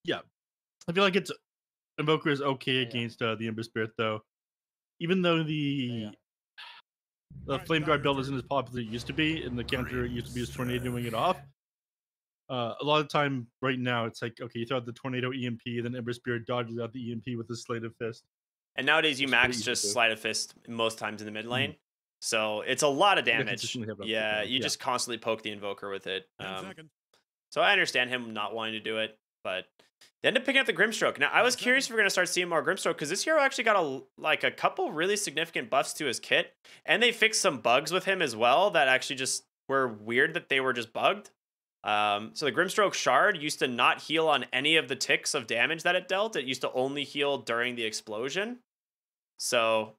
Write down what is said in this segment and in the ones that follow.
Yeah, I feel like it's Invoker is okay Yeah, yeah. against the Ember Spirit though. Even though Yeah, yeah. the Flame Guard build isn't as popular as it used to be, and the counter used to be just tornadoing it off. A lot of time right now, it's like, okay, you throw out the Tornado EMP, then Ember Spirit dodges out the EMP with the Slate of Fist, And nowadays you which is pretty max easy to just do. sleight of fist most times in the mid Mhm. lane. So it's a lot of You gotta damage. consistently have it up to Yeah, go. you Yeah. just constantly poke the invoker with it. 10 seconds. So I understand him not wanting to do it, but they ended up picking up the Grimstroke. Now I was curious if we're gonna start seeing more Grimstroke because this hero actually got a couple really significant buffs to his kit, and they fixed some bugs with him as well that actually just were weird that they were just bugged. So the Grimstroke Shard used to not heal on any of the ticks of damage that it dealt. It used to only heal during the explosion. So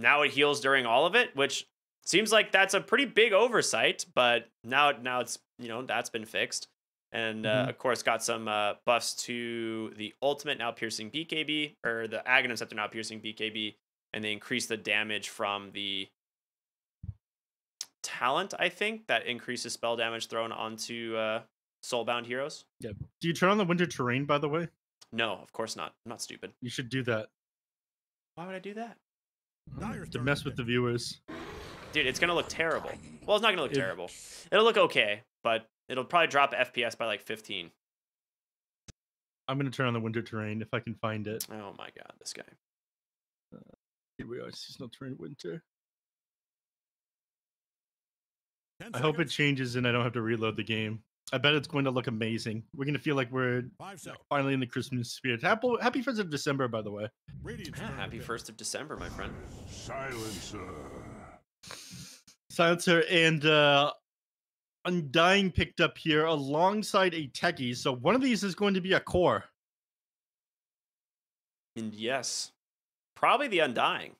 now it heals during all of it, which seems like that's a pretty big oversight. But now it's that's been fixed, and Mhm. of course got some buffs to the ultimate now piercing BKB or the Aghanim Scepter now piercing BKB, and they increase the damage from the talent. I think that increases spell damage thrown onto soulbound heroes. Yeah. Do you turn on the winter terrain, by the way? No, of course not. I'm not stupid. You should do that Why would I do that? to mess with the viewers. Dude, it's gonna look terrible. Well, it's not gonna look It- terrible. It'll look okay, but it'll probably drop FPS by like 15. I'm gonna turn on the winter terrain if I can find it. Oh my god, this guy. Here we are. Seasonal terrain winter. 10 I hope it seconds. changes and I don't have to reload the game. I bet it's going to look amazing. We're gonna feel like we're 5 seconds. finally in the Christmas spirit. Happy 1st of December, by the way. Radiant's Yeah, turn to happy pick. 1st of December, my friend. Silencer and Undying picked up here alongside a Techie. So one of these is going to be a core. And yes, probably the Undying,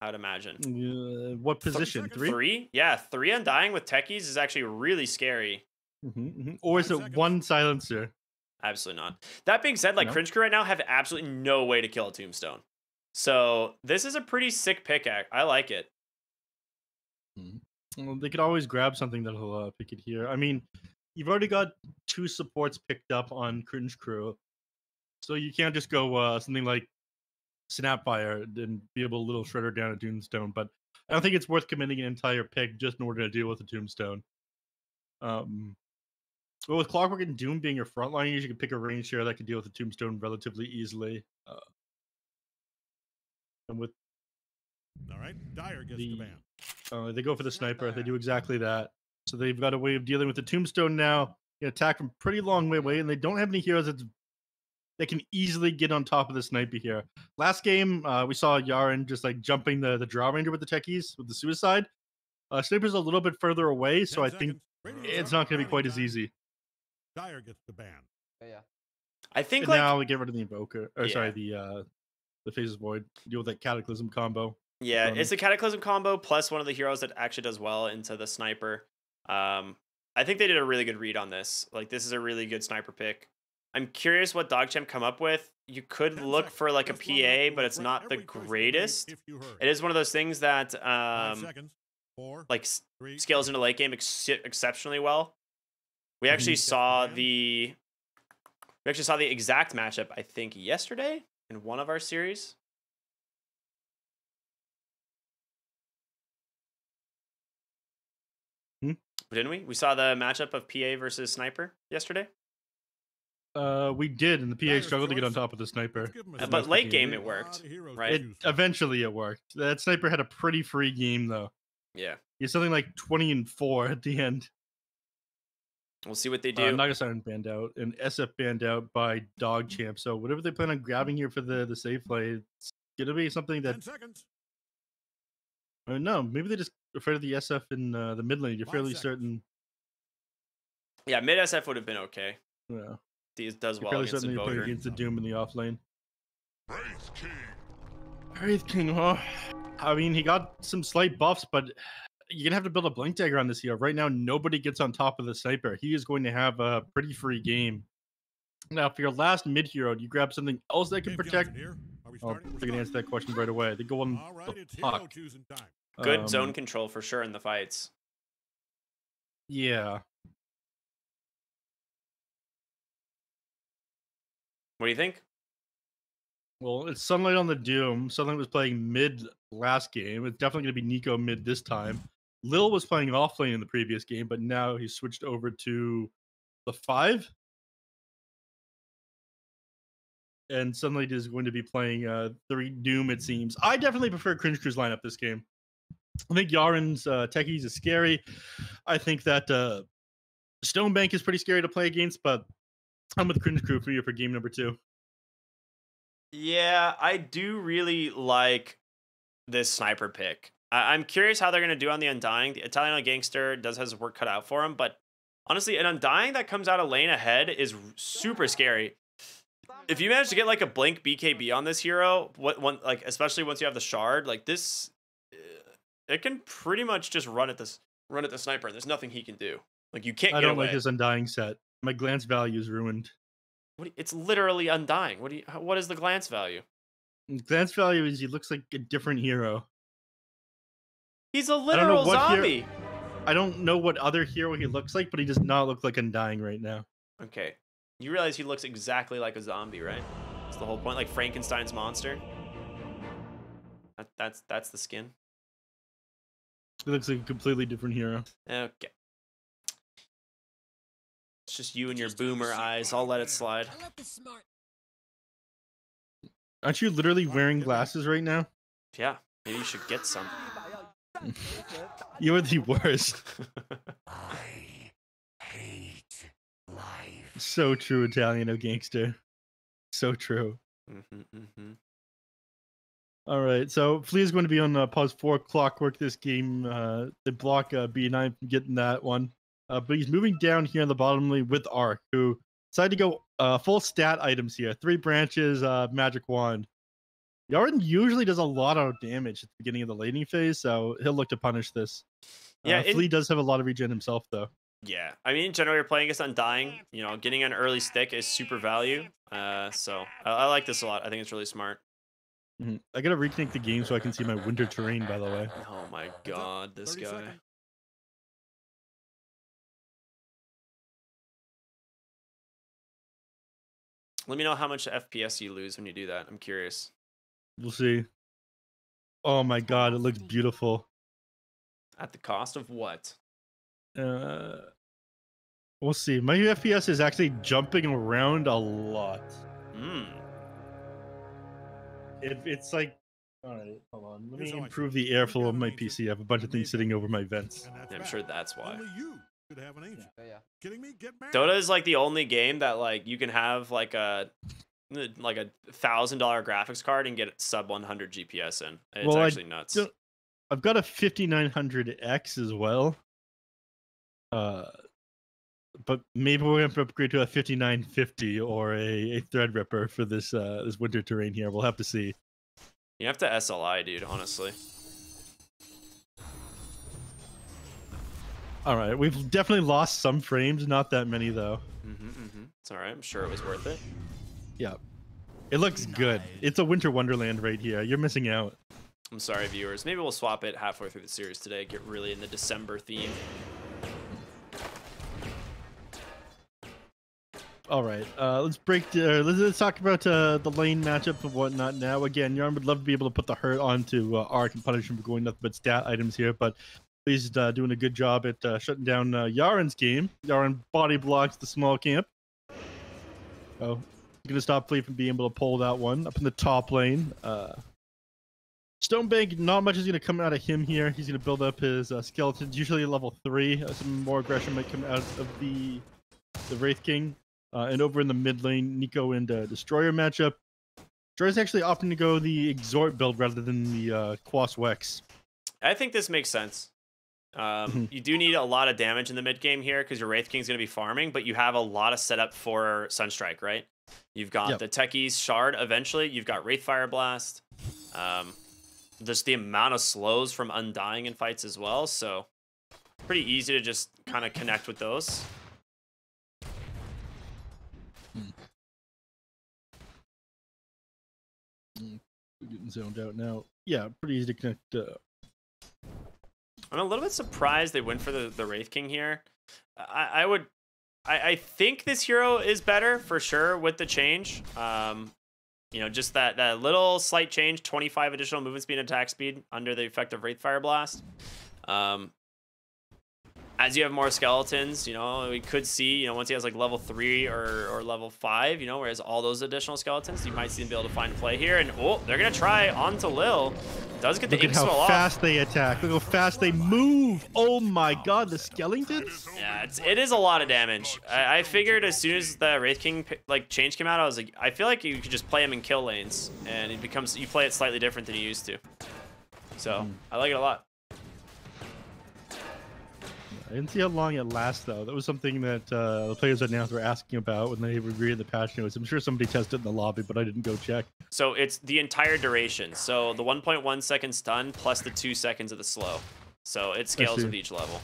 I would imagine. What position? seconds. 3? 3? Yeah, 3 Undying with Techies is actually really scary. Or is 5 it seconds. 1 Silencer? Absolutely not. That being said, like No? Cringe Crew right now have absolutely no way to kill a Tombstone. So this is a pretty sick pick. I like it. Well, they could always grab something that'll pick it here. I mean, you've already got 2 supports picked up on Cringe Crew. So you can't just go something like Snapfire and be able to little shredder down a Tombstone. But I don't think it's worth committing an entire pick just in order to deal with a Tombstone. Well, with Clockwork and Doom being your frontliners, you can pick a range share that can deal with the Tombstone relatively easily. And with All right. Dyer gets the ban. they go for the sniper, they do exactly that. So they've got a way of dealing with the Tombstone now. You attack from pretty long way away, and they don't have any heroes that can easily get on top of the sniper here. Last game, we saw Yaren just like jumping the Draw Ranger with the Techies with the suicide. Sniper's a little bit further away, so 10 I think seconds. it's not going to be quite as easy. Dyer gets the ban. Yeah. I think And like now we get rid of the Invoker. Or Yeah. sorry, the Phases Void. Deal with that Cataclysm combo. yeah, it's a Cataclysm combo plus one of the heroes that actually does well into the sniper. I think they did a really good read on this. Like this is a really good sniper pick. I'm curious what DogChamp come up with. You could 10 look seconds. for like a Just one left PA, will but it's regret not the every choice you made greatest. if you hurry. It is one of those things that 5 seconds. 4, like 3, scales into late game exceptionally well. We actually saw the exact matchup I think yesterday in one of our series. Didn't we? We saw the matchup of PA versus Sniper yesterday. We did, and the PA Dyer's struggled to get on choice. top of the sniper. Let's give him a That's shot. But most late of the game game. it worked, Lot of heroes to right? choose from. Eventually it worked. That sniper had a pretty free game though. Yeah. He's something like 20-4 at the end. We'll see what they do. Nagasiren banned out and SF banned out by DogChamp. So whatever they plan on grabbing here for the safe play, it's gonna be something 10 that seconds. I don't know. Maybe they just afraid of the SF in the mid lane. You're 5 fairly seconds. certain. Yeah, mid SF would have been okay. Yeah, These does you're well fairly against certain you're playing Invoker. against the Doom in the off lane. Wraith King. Wraith King, huh? I mean, he got some slight buffs, but you're gonna have to build a blink dagger on this hero. Right now, nobody gets on top of the sniper. He is going to have a pretty free game. Now, for your last mid hero, do you grab something else that can Dave protect? Johnson here. Are we Oh, starting? they're We're gonna answer starting. that question right away. They go on All right, the it's hero puck. choosing time. Good zone control for sure in the fights. Yeah. What do you think? Well, it's Sunlight on the Doom. Sunlight was playing mid last game. It's definitely going to be Nico mid this time. Lil was playing off lane in the previous game, but now he's switched over to the 5. And Sunlight is going to be playing 3 Doom, it seems. I definitely prefer Cringe Crew's lineup this game. I think Yaren's techies is scary. I think that Stonebank is pretty scary to play against, but I'm with Cringe Crew for game number 2. Yeah, I do really like this sniper pick. I'm curious how they're going to do on the Undying. The Italiano Gangster does has work cut out for him, but honestly, an Undying that comes out of lane ahead is super scary. If you manage to get like a blink BKB on this hero, like especially once you have the shard, like this, it can pretty much just run at the sniper, and there's nothing he can do. Like you can't. I get don't away. like this Undying set. My glance value is ruined. It's literally Undying. What is the glance value? Glance value is he looks like a different hero. He's a literal zombie. I don't know what other hero he looks like, but he does not look like Undying right now. Okay. You realize he looks exactly like a zombie, right? That's the whole point, like Frankenstein's monster. That's the skin. He looks like a completely different hero. Okay. It's just you and your boomer eyes. I'll let it slide. Aren't you literally wearing glasses right now? Yeah, maybe you should get some. You are the worst. I hate life. So true, Italiano Gangster. So true. All right, so Flea is going to be on pause 4 clockwork this game. They block B9 from getting that one. But he's moving down here in the bottom lane with Arc, who decided to go full stat items here. 3 branches, magic wand. Yaren usually does a lot of damage at the beginning of the laning phase, so he'll look to punish this. Yeah, Flea does have a lot of regen himself, though. Yeah, I mean, generally you're playing against Undying. You know, getting an early stick is super value. So I like this a lot. I think it's really smart. I gotta reconnect the game so I can see my winter terrain, by the way. Oh my god, this guy. Seconds. Let me know how much FPS you lose when you do that. I'm curious. We'll see. Oh my god, it looks beautiful. At the cost of what? We'll see. My FPS is actually jumping around a lot. It's like, all right, hold on. Let me improve the airflow of my PC. I have a bunch of things sitting over my vents. Yeah, I'm sure that's why. Only you should have an angel. Kidding me? Get mad. Dota is like the only game that like you can have like a $1,000 graphics card and get sub 100 GPS in. It's actually nuts. I've got a 5900X as well. But maybe we're gonna upgrade to a 5950 or a Threadripper for this this winter terrain here. We'll have to see. You have to SLI, dude, honestly. All right, we've definitely lost some frames, not that many though. It's all right. I'm sure it was worth it. Yeah, it looks good. It's a winter wonderland right here. You're missing out. I'm sorry, viewers. Maybe we'll swap it halfway through the series today. Get really in the December theme. All right, let's let's talk about the lane matchup and whatnot now. Again, Yarn would love to be able to put the hurt onto Arc and punish him for going nothing but stat items here, but he's doing a good job at shutting down Yaren's game. Yaren body blocks the small camp. Oh, gonna stop Flea from being able to pull that one up in the top lane. Stonebank, not much is going to come out of him here. He's going to build up his skeletons, usually level 3. Some more aggression might come out of the Wraith King. And over in the mid lane, Nico and Destroyer matchup. Destroyer's actually opting to go the Exhort build rather than the Quas Wex. I think this makes sense. You do need a lot of damage in the mid game here because your Wraith King's going to be farming, but you have a lot of setup for Sunstrike, right? You've got the Techies Shard eventually. You've got Wraith Fire Blast. Just the amount of slows from Undying in fights as well, so pretty easy to just kind of connect with those. We're getting zoned out now. Yeah, pretty easy to connect. I'm a little bit surprised they went for the Wraith King here. I would I think this hero is better for sure with the change. You know, just that little slight change, 25 additional movement speed and attack speed under the effect of Wraithfire Blast. As you have more skeletons, you know, we could see, you know, once he has like level 3 or level 5, you know, whereas all those additional skeletons, you might see him be able to find play here. And oh, they're gonna try onto Lil. Does get the ink swell off. Look at how fast they attack. Look how fast they move. Oh my god, the skeletons. Yeah, it is a lot of damage. I figured as soon as the Wraith King like change came out, I was like, I feel like you could just play him in kill lanes, and it becomes, you play it slightly different than you used to. So I like it a lot. I didn't see how long it lasts, though. That was something that the players at Nance were asking about when they reviewed the patch notes. I'm sure somebody tested it in the lobby, but I didn't go check. So it's the entire duration. So the 1.1 second stun plus the 2 seconds of the slow. So it scales with each level.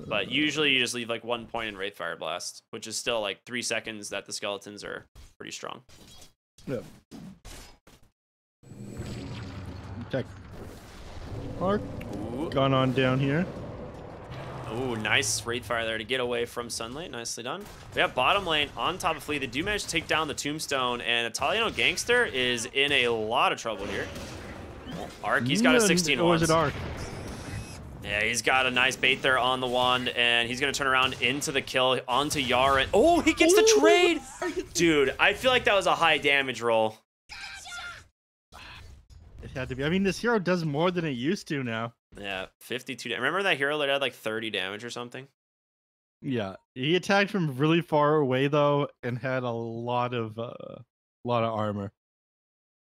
But usually you just leave like 1 point in Wraithfire Blast, which is still like 3 seconds that the skeletons are pretty strong. Yeah. Tech. Mark. Gone on down here. Ooh, nice Wraithfire there to get away from Sunlight. Nicely done. We have bottom lane on top of Flea. They do manage to take down the Tombstone, and Italiano Gangster is in a lot of trouble here. Arc, he's got a 16 Or is it Arc? Yeah, he's got a nice bait there on the wand, and he's going to turn around into the kill onto Yara. Oh, he gets the trade! Dude, I feel like that was a high damage roll. It had to be. I mean, this hero does more than it used to now. Yeah, 52. Remember that hero that had like 30 damage or something? Yeah, he attacked from really far away though, and had a lot of armor.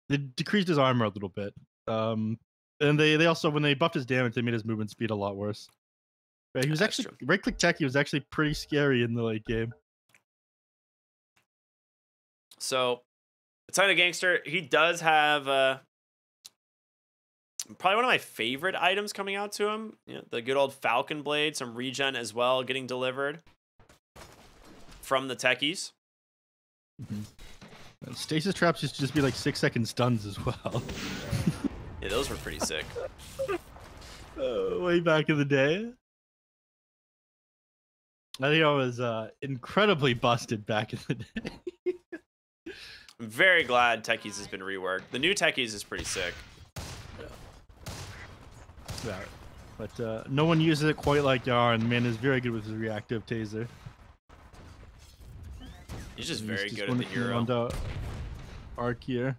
They decreased his armor a little bit. And they also, when they buffed his damage, they made his movement speed a lot worse. But he was actually right-click tech. He was actually pretty scary in the late game. So, Italiano Gangster, he does have probably one of my favorite items coming out to him. You know, the good old Falcon Blade, some regen as well, getting delivered from the techies. Stasis traps used to just be like 6-second stuns as well. Yeah, those were pretty sick. Way back in the day. I think I was incredibly busted back in the day. I'm very glad Techies has been reworked. The new Techies is pretty sick. Yeah, but no one uses it quite like Yar, and man is very good with his reactive taser. He's just very good at the hero. Arc here.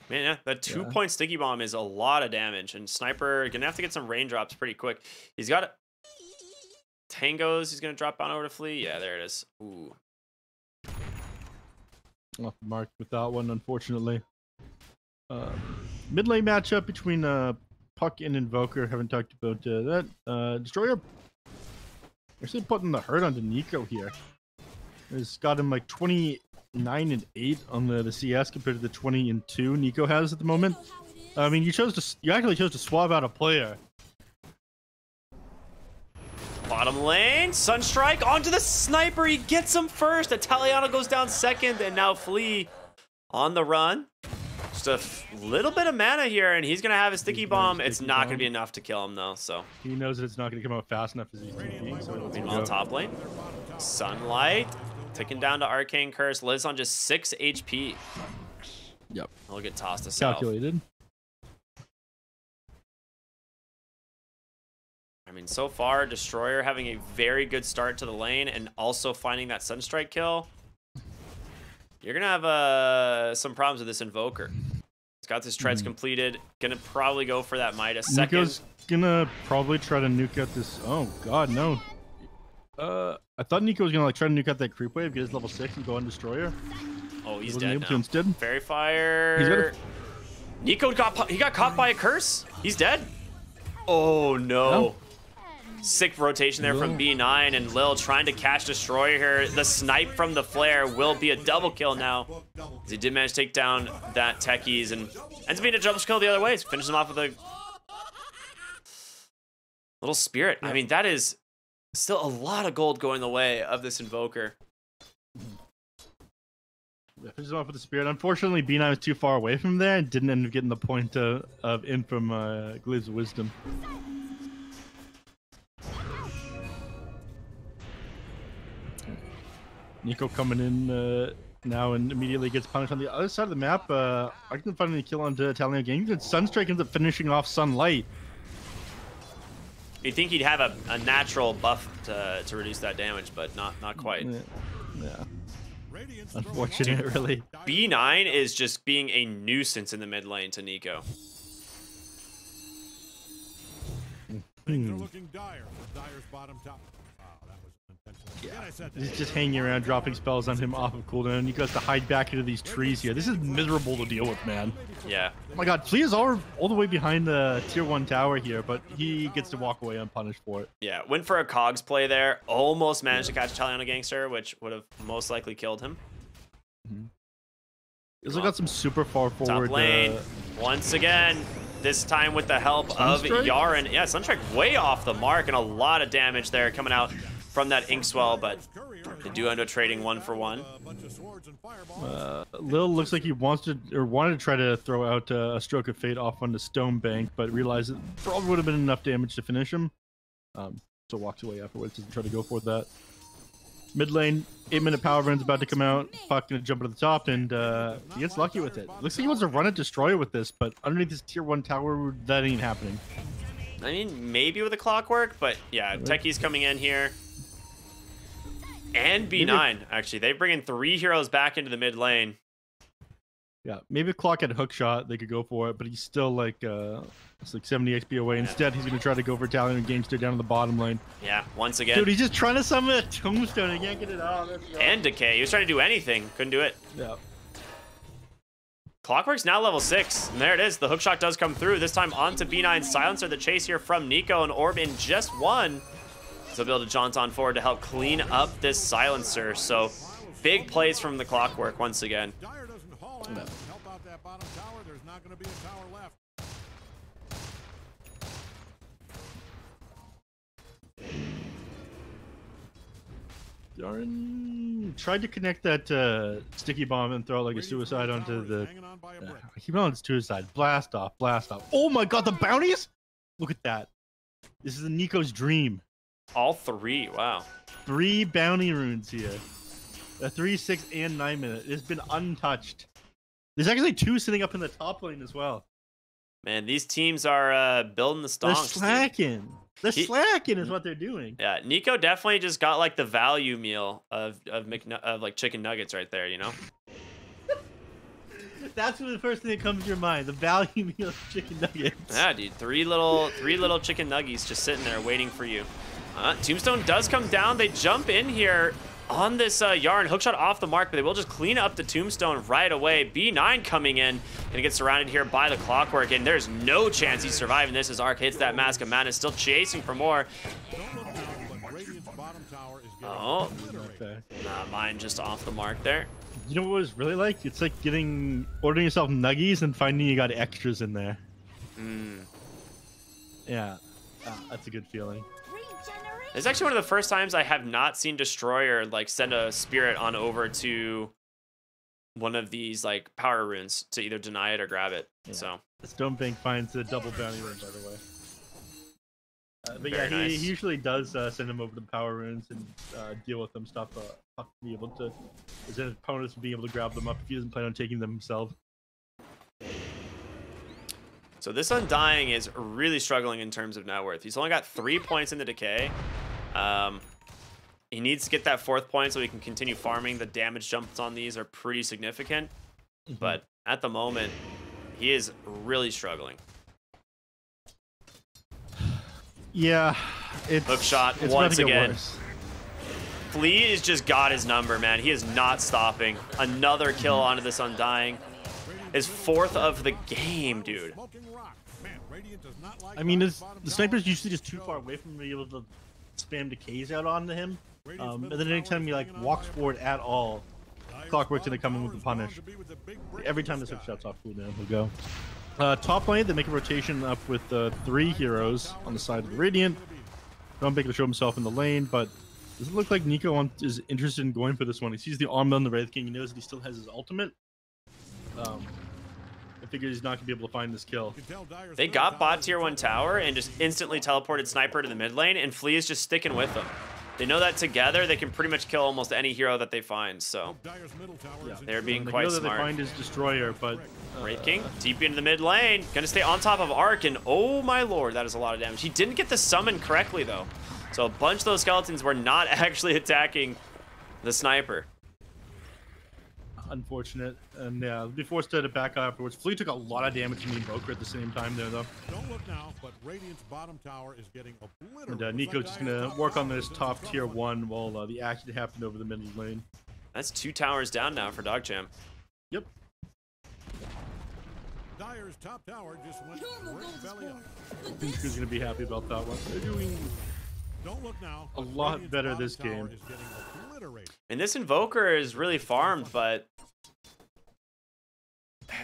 Man, yeah, that 2-point sticky bomb is a lot of damage, and Sniper gonna have to get some raindrops pretty quick. He's got Tangos. He's gonna drop on over to Flea. Yeah, there it is. Ooh. Off the mark with that one, unfortunately. Mid lane matchup between Puck and Invoker. Haven't talked about that. Destroyer actually putting the hurt onto Nico here. He's got him like 29 and 8 on the CS compared to the 20 and 2 Nico has at the moment. I mean, you actually chose to swap out a player. Bottom lane, Sunstrike onto the Sniper. He gets him first. Italiano goes down second, and now Flea on the run. Just a little bit of mana here, and he's going to have a sticky bomb. It's not going to be enough to kill him, though. So he knows that it's not going to come out fast enough as he's TP. So meanwhile, top lane, Sunlight ticking down to Arcane Curse. Liz on just 6 HP. Yep. He'll get tossed to south. Calculated. I mean, so far, Destroyer having a very good start to the lane and also finding that Sunstrike kill. You're going to have some problems with this Invoker. It's got his treads completed. Going to probably go for that Midas second. Nico's going to probably try to nuke out this... Oh, God, no. I thought Nico was going to like try to nuke out that creep wave, get his level 6 and go on Destroyer. Oh, he's dead now. Instead. Fairy Fire. Nico got caught by a curse. He's dead. Oh, no. Sick rotation there from B9, and Lil trying to catch Destroyer here. The snipe from the flare will be a double kill now, as he did manage to take down that Techies and ends up being a double kill the other way. Finishes him off with a little spirit. I mean, that is still a lot of gold going the way of this Invoker. Finishes him off with the spirit. Unfortunately, B9 was too far away from there and didn't end up getting the point in from Glaive's Wisdom. Nico coming in now and immediately gets punished on the other side of the map. I can find a kill onto Italian Gang. Sunstrike ends up finishing off Sunlight. You'd think he'd have a natural buff to reduce that damage, but not quite. Yeah. Unfortunate, really. B9 is just being a nuisance in the mid lane to Nico. They're looking dire. Dire's bottom top. Yeah. He's just hanging around, dropping spells on him off of cooldown. You guys to hide back into these trees here. This is miserable to deal with, man. Yeah. Oh my god, Flea is all the way behind the tier 1 tower here, but he gets to walk away unpunished for it. Yeah, went for a cogs play there. Almost managed to catch Italiano Gangster, which would have most likely killed him. He's got some super far forward. Top lane, once again. This time with the help of Yaren. Yeah, Sunstrike way off the mark and a lot of damage there coming out from that Inkswell, but they do end up trading 1-for-1. Lil looks like he wanted to try to throw out a Stroke of Fate off on the Stone Bank, but realized it probably would have been enough damage to finish him. So walks away afterwards, doesn't try to go for that. Mid lane, 8-minute power run's about to come out. Puck gonna jump to the top, and he gets lucky with it. Looks like he wants to run a Destroyer with this, but underneath this tier 1 tower, that ain't happening. I mean, maybe with a Clockwork, but yeah, Techie's coming in here. And B9, actually. They bring in 3 heroes back into the mid lane. Yeah, maybe if Clock had a hook shot, they could go for it, but he's still like, it's like 70 XP away. Instead, he's going to try to go for Italian and Gangster down in the bottom lane. Yeah, once again. Dude, he's just trying to summon a Tombstone. He can't get it out. And Decay. He was trying to do anything. Couldn't do it. Yeah. Clockwork's now level 6. And there it is. The hookshot does come through. This time onto B9. Silencer the chase here from Nico, and Orb in just 1. So be able to jaunt on forward to help clean up this Silencer. So big plays from the Clockwork once again. Dire doesn't haul in. Help out that bottom tower. There's not going to be a tower left. Darn tried to connect that sticky bomb and throw it like a suicide onto the. I keep on suicide. Blast off, blast off. Oh my god, the bounties! Look at that. This is Nico's dream. All 3, wow. 3 bounty runes here. A 3, 6, and 9 minute. It's been untouched. There's actually 2 sitting up in the top lane as well. Man, these teams are building the stonks. They're slacking. They're slacking is what they're doing. Yeah, Nico definitely just got like the value meal of like chicken nuggets right there, you know? That's the first thing that comes to your mind. The value meal of chicken nuggets. Yeah, dude. 3 little chicken nuggies just sitting there waiting for you. Tombstone does come down. They jump in here on this Yaren. Hookshot off the mark, but they will just clean up the Tombstone right away. B9 coming in. Gonna get surrounded here by the Clockwork, and there's no chance he's surviving this as Arc hits that Mask of Madness. Still chasing for more. Oh. Nah, mine just off the mark there. You know what it was really like? It's like ordering yourself nuggies and finding you got extras in there. Yeah, that's a good feeling. It's actually one of the first times I have not seen Destroyer like send a spirit on over to one of these like power runes to either deny it or grab it. Yeah. So Stone Bank finds a double bounty rune, by the way. But Very yeah, nice. he usually does send him over to the power runes and deal with them. Stop be able to his opponents be able to grab them up if he doesn't plan on taking them himself. So this Undying is really struggling in terms of net worth. He's only got 3 points in the Decay. He needs to get that 4th point so he can continue farming. The damage jumps on these are pretty significant. But at the moment, he is really struggling. Yeah, Hookshot once again. Flea has just got his number, man. He is not stopping. Another kill onto this Undying. His 4th of the game, dude. I mean, the sniper's usually just too far away from him to be able to spam decays out onto him. And then anytime he like walks forward at all, Clockwork's gonna come in with the punish. Every time this hookshot's off cooldown, he'll go. Top lane, they make a rotation up with 3 heroes on the side of the Radiant. Don't make to show himself in the lane, but doesn't look like Nico is interested in going for this one. He sees the arm on the Wraith King. He knows that he still has his ultimate. I figure he's not gonna be able to find this kill. They got bot tier 1 tower and just instantly teleported Sniper to the mid lane, and Flea is just sticking with them. They know that together they can pretty much kill almost any hero that they find. So they're being quite the smart. They find his destroyer, but Wraith King deep into the mid lane, gonna stay on top of Ark, and oh my lord, that is a lot of damage. He didn't get the summon correctly though, so a bunch of those skeletons were not actually attacking the sniper. Unfortunate, and yeah, be forced to back up afterwards. Flea took a lot of damage from the Invoker at the same time there, though. Don't look now, but Radiant's bottom tower is getting obliterated. And Nico's just gonna work on this top tier 1 while the action happened over the middle lane. That's 2 towers down now for DogChamp. Yep. Dire's top tower just went right belly up. Who's gonna be happy about that one? They're doing Don't look now, a lot better this game. is getting obliterated. And this Invoker is really farmed, but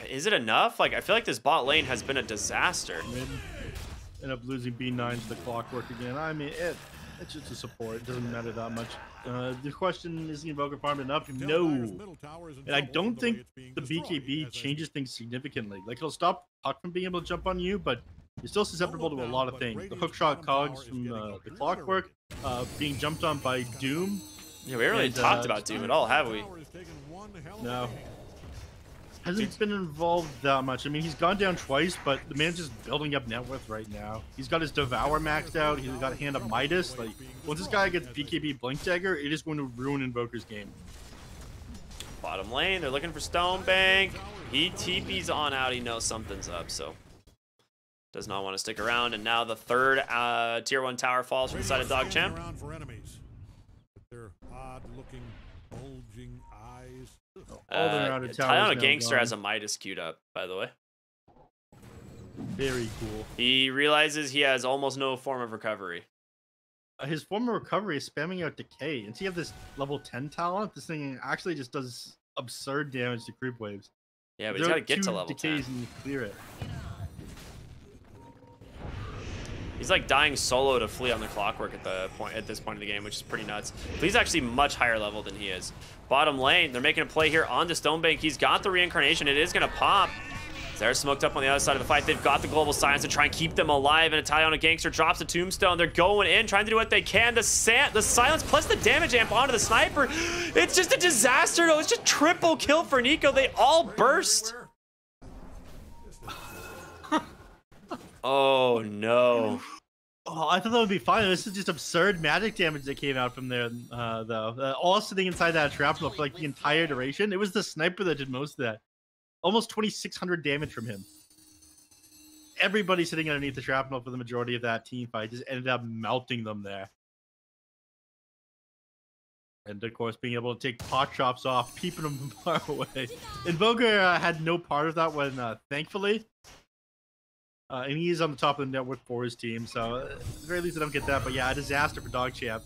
is it enough? Like, I feel like this bot lane has been a disaster. Mid end up losing B9 to the clockwork again. I mean, it's just a support. It doesn't matter that much. The question is the Invoker farmed enough? No. And I don't think the BKB changes things significantly. Like, it'll stop Puck from being able to jump on you, but you're still susceptible to a lot of things. The hookshot cogs from the clockwork, being jumped on by Doom. Yeah, we haven't really talked about Doom at all, have we? No. Hasn't been involved that much. I mean, he's gone down twice, but the man's just building up net worth right now. He's got his Devour maxed out. He's got a hand of Midas. Like, once this guy gets BKB Blink Dagger, it is going to ruin Invoker's game. Bottom lane, they're looking for Stone Bank. He TP's on out. He knows something's up, so does not want to stick around. And now the third tier 1 tower falls from the side of DogChamp. Their odd-looking, bulging eyes. Tyona Gangster has a Midas queued up, by the way. Very cool. He realizes he has almost no form of recovery. His form of recovery is spamming out Decay. And so you have this level 10 talent. This thing actually just does absurd damage to creep waves. Yeah, but he's got to get to level 10. Decays and you clear it. He's like dying solo to Flea on the clockwork at this point in the game, which is pretty nuts. Flea's actually much higher level than he is. Bottom lane, they're making a play here on the Stonebank. He's got the reincarnation. It is going to pop. They're smoked up on the other side of the fight. They've got the global silence to try and keep them alive. And Italiana Gangster drops a tombstone. They're going in, trying to do what they can. The silence plus the damage amp onto the sniper. It's just a disaster, though. It's just triple kill for Nico. They all burst. Oh, no. Oh, I thought that would be fine. This is just absurd magic damage that came out from there, though. All sitting inside that shrapnel for like the entire duration. It was the sniper that did most of that. Almost 2,600 damage from him. Everybody sitting underneath the shrapnel for the majority of that team fight just ended up melting them there. And of course, being able to take pot shops off, keeping them far away. Invoker had no part of that when, thankfully. And he's on the top of the network for his team, so at the very least I don't get that. But yeah, a disaster for DogChamp.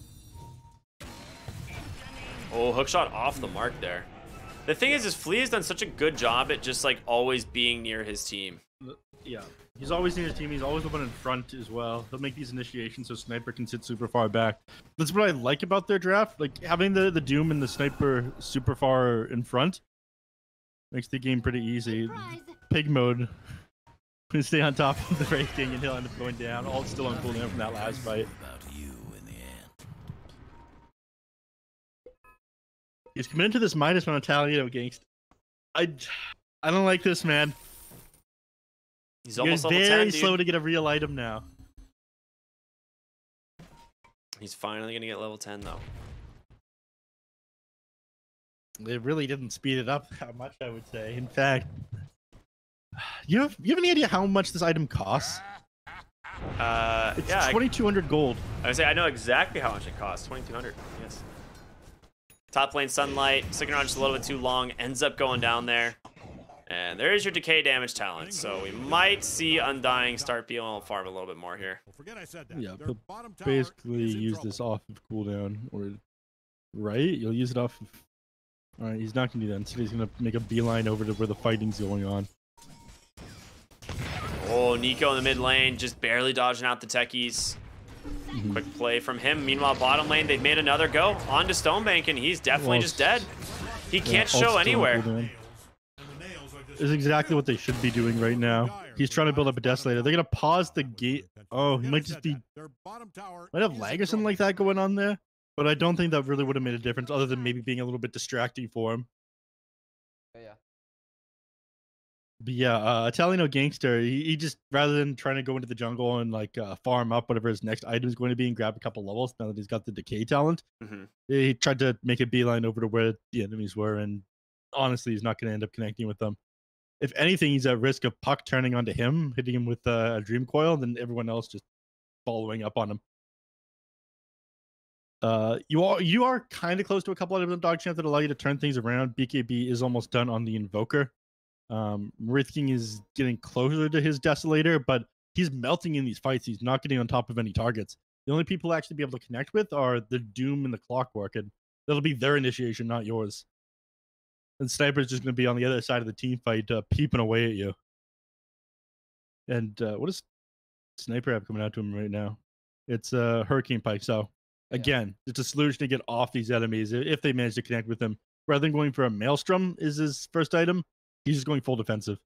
Oh, hookshot off the mark there. The thing is Flea has done such a good job at just like always being near his team. Yeah, he's always near his team. He's always the one in front as well. He'll make these initiations so Sniper can sit super far back. That's what I like about their draft. Like having the Doom and the Sniper super far in front makes the game pretty easy. Pig mode. Gonna stay on top of the Wraith King and he'll end up going down. All still on cooldown from that last fight. He's committed to this minus one Italiano Gangsta. I don't like this, man. He's almost level 10, very dude. slow to get a real item now. He's finally gonna get level 10 though. It really didn't speed it up that much, I would say. In fact, you have any idea how much this item costs? It's yeah, 2,200 gold. I would say I know exactly how much it costs. 2,200. Yes. Top lane Sunlight, sticking around just a little bit too long, ends up going down there. And there's your decay damage talent. So we might see Undying start being able to farm a little bit more here. Yeah, he'll basically use this off of cooldown. Or, right? You'll use it off of... Alright, he's not going to do that. Instead, he's going to make a beeline over to where the fighting's going on. Oh, Nico in the mid lane, just barely dodging out the techies. Quick play from him. Meanwhile, bottom lane, they've made another go onto Stonebank, and he's definitely just dead. He can't show anywhere. This is exactly what they should be doing right now. He's trying to build up a Desolator. They're going to pause the gate. Oh, he might just be... Might have lag or something like that going on there. But I don't think that really would have made a difference other than maybe being a little bit distracting for him. Yeah. But yeah, Italiano Gangster, he just, rather than trying to go into the jungle and like farm up whatever his next item is going to be and grab a couple levels now that he's got the decay talent, he tried to make a beeline over to where the enemies were, and honestly, he's not going to end up connecting with them. If anything, he's at risk of Puck turning onto him, hitting him with a Dream Coil, then everyone else just following up on him. You are kind of close to a couple items on DogChamp that allow you to turn things around. BKB is almost done on the Invoker. Wraith King is getting closer to his Desolator, but he's melting in these fights. He's not getting on top of any targets. The only people actually be able to connect with are the Doom and the Clockwork, and that'll be their initiation, not yours. And Sniper's just going to be on the other side of the team fight, peeping away at you. And what does Sniper have coming out to him right now? It's Hurricane Pike. So again, it's a solution to get off these enemies if they manage to connect with him. Rather than going for a Maelstrom is his first item, he's just going full defensive.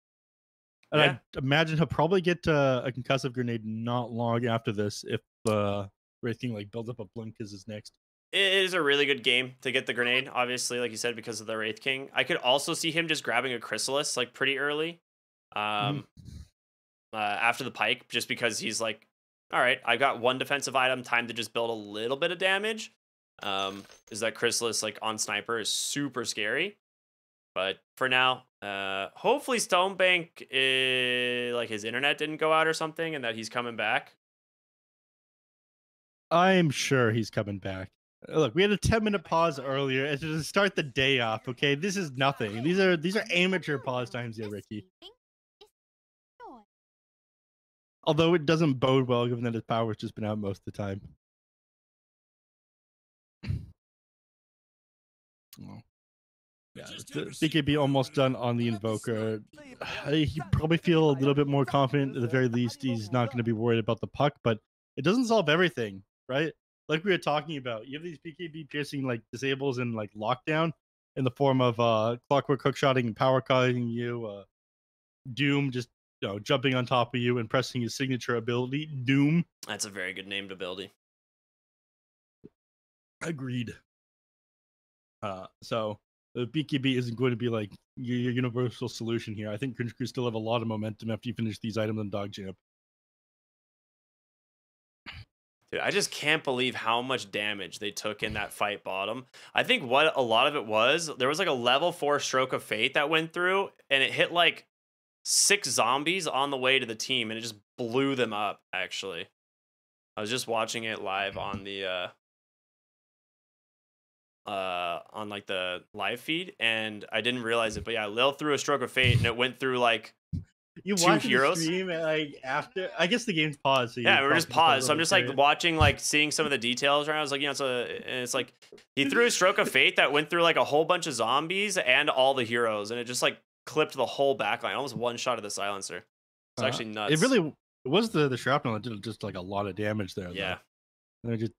And I imagine he'll probably get a concussive grenade not long after this if Wraith King like builds up a blink as his next. It is a really good game to get the grenade, obviously, like you said, because of the Wraith King. I could also see him just grabbing a Chrysalis like pretty early after the Pike, just because he's like, all right, I got one defensive item, time to just build a little bit of damage. Is that Chrysalis like on Sniper is super scary. But for now, hopefully Stonebank, like his internet didn't go out or something and that he's coming back. I'm sure he's coming back. Look, we had a 10-minute pause earlier to start the day off. Okay, this is nothing. These are amateur pause times here, Ricky. Although it doesn't bode well, given that his power's just been out most of the time. Oh. Yeah, BKB almost done on the Invoker. He probably feel a little bit more confident. At the very least, he's not going to be worried about the Puck, but it doesn't solve everything, right? Like we were talking about, you have these BKB piercing like disables and like lockdown in the form of Clockwork hookshotting and power cutting you, Doom just jumping on top of you and pressing his signature ability, Doom. That's a very good named ability. Agreed. So the BKB isn't going to be like your universal solution here. I think Cringe Crew still have a lot of momentum after you finish these items on DogChamp. Dude, I just can't believe how much damage they took in that fight bottom. I think what a lot of it was, there was like a level 4 Stroke of Fate that went through, and it hit like 6 zombies on the way to the team, and it just blew them up, actually. I was just watching it live on the on like the live feed, and I didn't realize it, but yeah, Lil threw a Stroke of Fate, and it went through like you 2 watch heroes. The stream like after, I guess the game's paused. So yeah, we're just paused. So I'm just like watching, like seeing some of the details. Right, I was like, it's like he threw a Stroke of Fate that went through like a whole bunch of zombies and all the heroes, and it just like clipped the whole backline, almost one shot of the silencer. It's actually nuts. It was the shrapnel that did just like a lot of damage there. Yeah,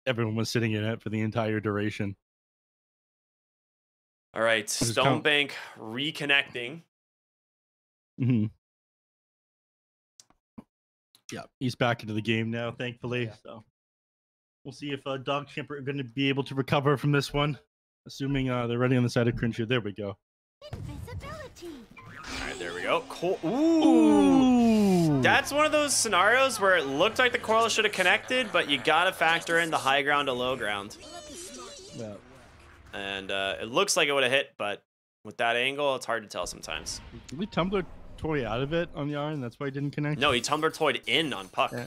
everyone was sitting in it for the entire duration. All right, Stonebank reconnecting. Mm-hmm. Yeah, he's back into the game now, thankfully. Yeah. So we'll see if DogChamp are going to be able to recover from this one, assuming they're ready on the side of Cringe Crew. There we go. Invisibility. All right, there we go. Cool. Ooh. That's one of those scenarios where it looked like the coil should have connected, but you got to factor in the high ground to low ground. Yeah. And it looks like it would have hit, but with that angle, it's hard to tell sometimes. Did we Tumbler toy out of it on the iron? That's why it didn't connect? No, he Tumbler toyed in on Puck. Yeah.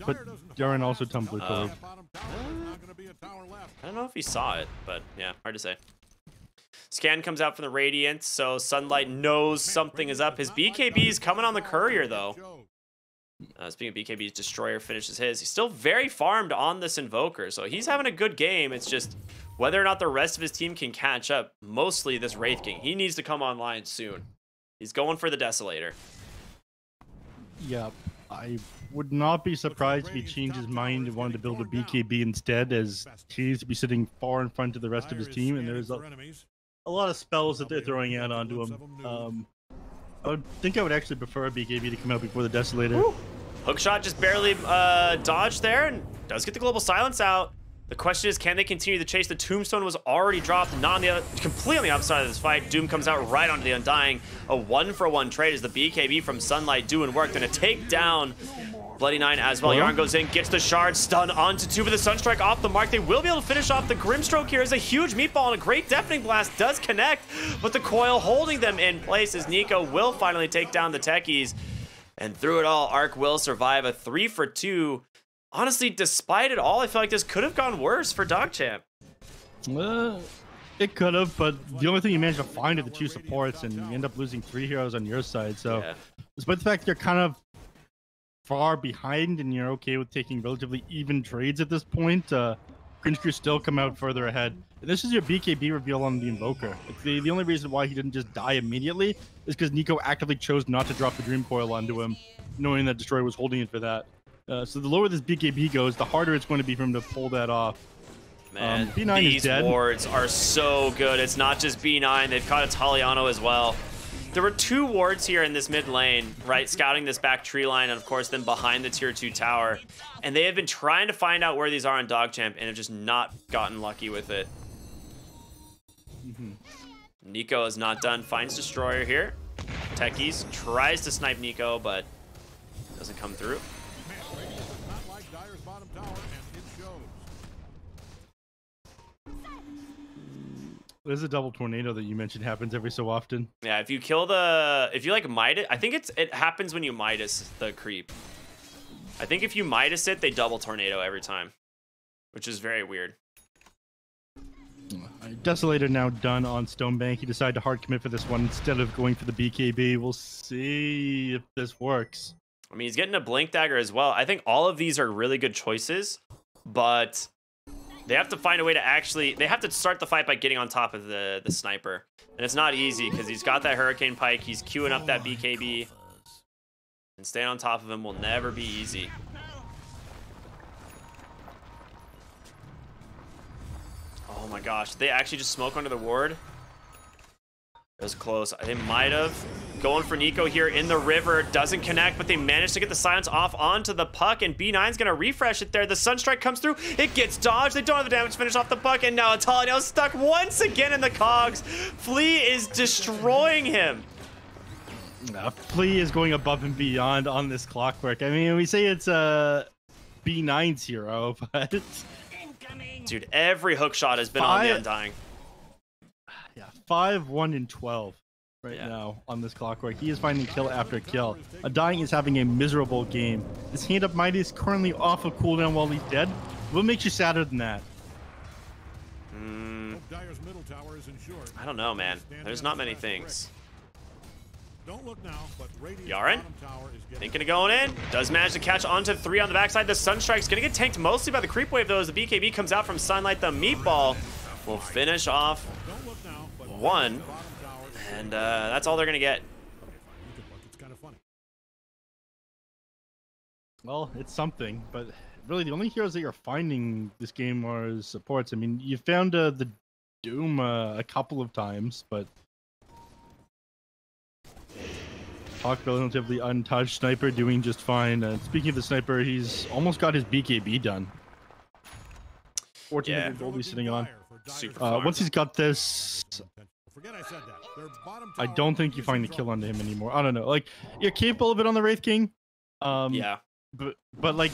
But Darren also Tumbler toyed. I don't know if he saw it, but yeah, hard to say. Scan comes out from the Radiant, so Sunlight knows something is up. His BKB is coming on the Courier, though. Speaking of BKB's, Destroyer finishes his. He's still very farmed on this Invoker, so he's having a good game. It's just whether or not the rest of his team can catch up, mostly this Wraith King. He needs to come online soon. He's going for the Desolator. Yeah, I would not be surprised if he changed his mind and wanted to build a BKB instead, as he needs to be sitting far in front of the rest of his team, and there's a lot of spells that they're throwing out onto him. I would think I would actually prefer a BKB to come out before the Desolator. Woo. Hookshot just barely dodged there, and does get the Global Silence out. The question is, can they continue the chase? The Tombstone was already dropped, not on the other, completely on the upside of this fight. Doom comes out right onto the Undying. A 1-for-1 trade as the BKB from Sunlight doing work. Gonna take down Bloody Nine as well. Yarn goes in, gets the shard, stun onto two, but the Sunstrike off the mark. They will be able to finish off the Grimstroke here as a huge meatball and a great Deafening Blast does connect, but the coil holding them in place as Nico will finally take down the Techies. And through it all, Arc will survive a 3-for-2. Honestly, despite it all, I feel like this could have gone worse for DogChamp. It could have, but the only thing you managed to find are the 2 supports, and you end up losing 3 heroes on your side. So, Yeah. despite the fact you're kind of far behind and you're okay with taking relatively even trades at this point, Cringe Crew still come out further ahead. And this is your BKB reveal on the Invoker. Like the only reason why he didn't just die immediately is because Nico actively chose not to drop the Dream Coil onto him, knowing that Destroyer was holding it for that. So the lower this BKB goes, the harder it's going to be for him to pull that off. Man, B9 these is dead. wards are so good. It's not just B9. They've caught Italiano as well. There were 2 wards here in this mid lane, right? Scouting this back tree line, and of course, then behind the tier 2 tower. And they have been trying to find out where these are on DogChamp and have just not gotten lucky with it. Nico is not done. Finds Destroyer here. Techies tries to snipe Nico, but doesn't come through. Not like Dyer's bottom tower, and it shows. There's a double tornado that you mentioned happens every so often. Yeah, if you kill if you like Midas, I think it happens when you Midas the creep. I think if you Midas it, they double tornado every time, which is very weird. Desolator now done on Stonebank. He decided to hard commit for this one instead of going for the BKB. We'll see if this works. I mean, he's getting a Blink Dagger as well. I think all of these are really good choices, but they have to find a way to actually... They have to start the fight by getting on top of the sniper. And it's not easy because he's got that Hurricane Pike. He's queuing up that BKB. And staying on top of him will never be easy. Oh my gosh. They actually just smoke under the ward. It was close. They might have. Going for Nico here in the river. Doesn't connect, but they managed to get the silence off onto the puck, and B9's going to refresh it there. The Sunstrike comes through. It gets dodged. They don't have the damage to finish off the puck, and now Italiano's stuck once again in the cogs. Flea is destroying him. Flea is going above and beyond on this Clockwork. I mean, we say it's B9's hero, but... Dude, every hook shot has been on the Undying. Yeah, 5, 1, and 12 right now on this Clockwork. He is finding kill after kill. Undying is having a miserable game. This hand up might is currently off of cooldown while he's dead. What makes you sadder than that? I don't know, man. There's not many things. Don't look now, but Yaren thinking of going in. Does manage to catch onto 3 on the backside. The Sunstrike's going to get tanked mostly by the creep wave, though, as the BKB comes out from Sunlight. The meatball will finish off 1. And that's all they're going to get. Well, it's something, but really the only heroes that you're finding this game are supports. I mean, you found the Doom a couple of times, but Hawk relatively untouched. Sniper doing just fine. Speaking of the Sniper, he's almost got his BKB done. 1400 gold he's sitting on. Super once he's got this, I don't think you find the kill onto him anymore. I don't know. Like, you're capable of it on the Wraith King. Yeah. But like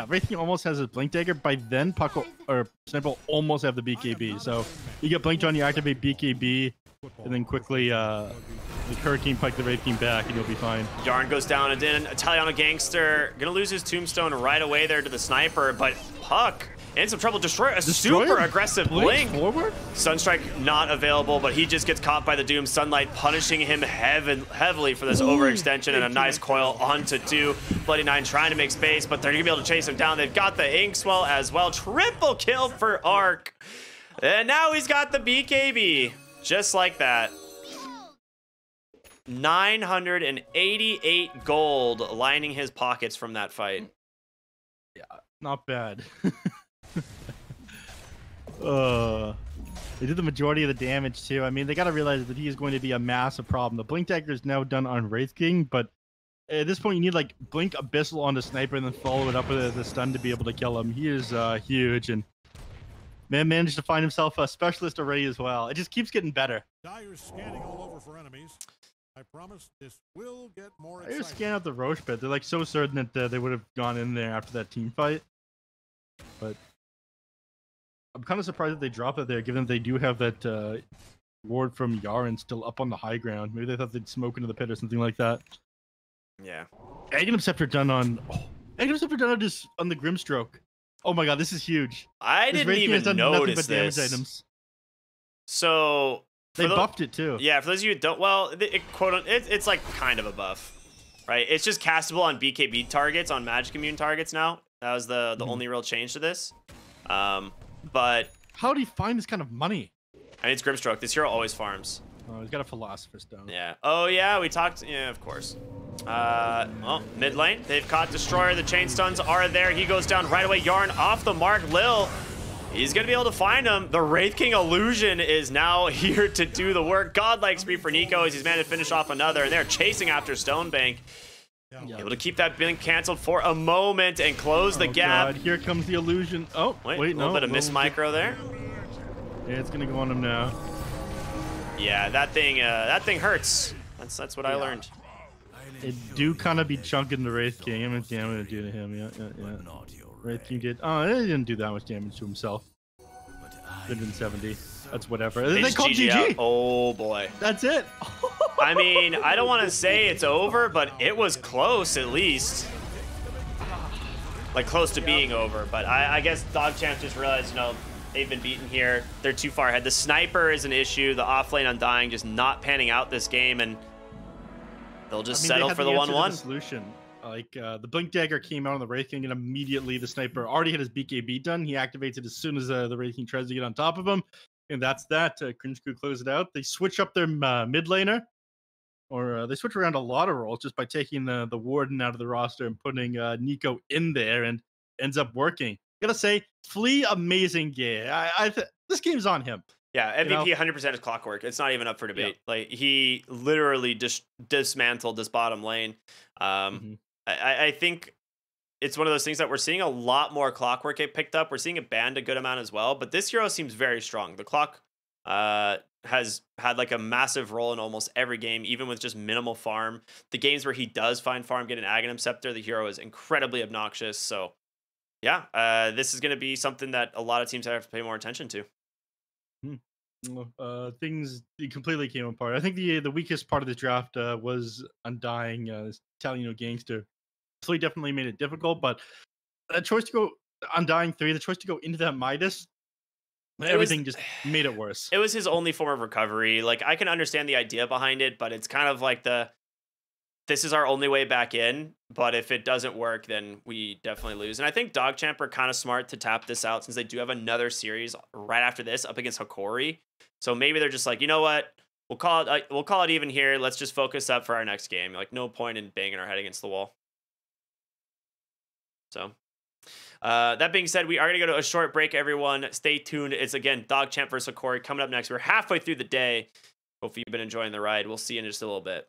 Wraith King almost has his Blink Dagger. By then, Puck or Sniper will almost have the BKB. So you get blinked on, you activate BKB, and then quickly the Hurricane Pike the Wraith King back, and you'll be fine. Yarn goes down, and then Italiano Gangster gonna lose his Tombstone right away there to the Sniper, but Puck in some trouble. Destroyer, super aggressive blink. Forward? Sunstrike not available, but he just gets caught by the Doom. Sunlight punishing him heavily for this overextension, and a nice coil onto 2. Bloody Nine trying to make space, but they're gonna be able to chase him down. They've got the Inkswell as well. Triple kill for Arc. And now he's got the BKB. Just like that. 988 gold lining his pockets from that fight. Yeah, not bad. They did the majority of the damage too. I mean, they got to realize that he is going to be a massive problem. The Blink Dagger is now done on Wraith King, but at this point you need like Blink Abyssal on the Sniper and then follow it up with the stun to be able to kill him. He is huge, and Man managed to find himself a specialist array as well. It just keeps getting better. Dyer's scanning all over for enemies. I promise this will get more I just exciting. scan out the Roche pit. They're like so certain that they would have gone in there after that team fight. But I'm kind of surprised that they dropped it there, given that they do have that ward from Yaren still up on the high ground. Maybe they thought they'd smoke into the pit or something like that. Yeah. Aghanim Scepter done on... Aghanim Scepter done on just on the Grimstroke. Oh my god, this is huge. I This didn't Wraith King has even done nothing notice but damage this. items. So They buffed it too. Yeah, for those of you who don't, well, it's like kind of a buff, right? It's just castable on BKB targets, on Magic Immune targets now. That was the only real change to this. But How do you find this kind of money? I mean, it's Grimstroke. This hero always farms. Oh, he's got a Philosopher's Stone. Yeah. Oh yeah, we talked. Yeah, of course. Well, mid lane, they've caught Destroyer. The chain stuns are there. He goes down right away. Yarn off the mark. Lil, he's gonna be able to find him. The Wraith King illusion is now here to do the work. Godlike speed for Nico as he's managed to finish off another, and they're chasing after Stonebank. Yeah. Able to keep that blink canceled for a moment and close the gap. God, here comes the illusion. Oh, Wait, wait, a little no. bit of miss micro there. Yeah, it's gonna go on him now. Yeah, that thing hurts. That's what I learned. It do kind of be chunking the Wraith King. How much damage to do to him? Yeah. Wraith King did. Oh, he didn't do that much damage to himself. 170. That's whatever. They called GG GG. out. Oh boy. That's it. I mean, I don't want to say it's over, but it was close at least. Like close to being over. But I guess DogChamp just realized, you know, they've been beaten here. They're too far ahead. The sniper is an issue. The offlane Undying just not panning out this game, and they'll just settle for the 1-1. Solution. Like the Blink Dagger came out on the Wraith King, and immediately the sniper already had his BKB done. He activates it as soon as the Wraith King tries to get on top of him, and that's that. Cringe Crew close it out. They switch up their mid laner, or they switch around a lot of roles just by taking the Warden out of the roster and putting Nico in there, and ends up working. Gotta say, Flea, amazing game. This game's on him. Yeah, MVP You know? 100% is clockwork. It's not even up for debate. Yeah. Like he literally just dismantled this bottom lane. I think it's one of those things that we're seeing a lot more clockwork get picked up. We're seeing it banned a good amount as well. But this hero seems very strong. The clock has had like a massive role in almost every game, even with just minimal farm. The games where he does find farm, get an Aghanim Scepter, the hero is incredibly obnoxious. So yeah, this is going to be something that a lot of teams have to pay more attention to. Things completely came apart. I think the weakest part of this draft was Undying, this Italiano gangster. So he definitely made it difficult, but that choice to go Undying 3, the choice to go into that Midas, everything just made it worse. It was his only form of recovery. Like, I can understand the idea behind it, but it's kind of like this is our only way back in, but if it doesn't work, then we definitely lose. And I think DogChamp are kind of smart to tap this out since they do have another series right after this up against Hakori. So maybe they're just like, you know what? We'll call it even here. Let's just focus up for our next game. Like, no point in banging our head against the wall. So that being said, we are going to go to a short break, everyone. Stay tuned. It's, again, DogChamp versus Hakori coming up next. We're halfway through the day. Hopefully you've been enjoying the ride. We'll see you in just a little bit.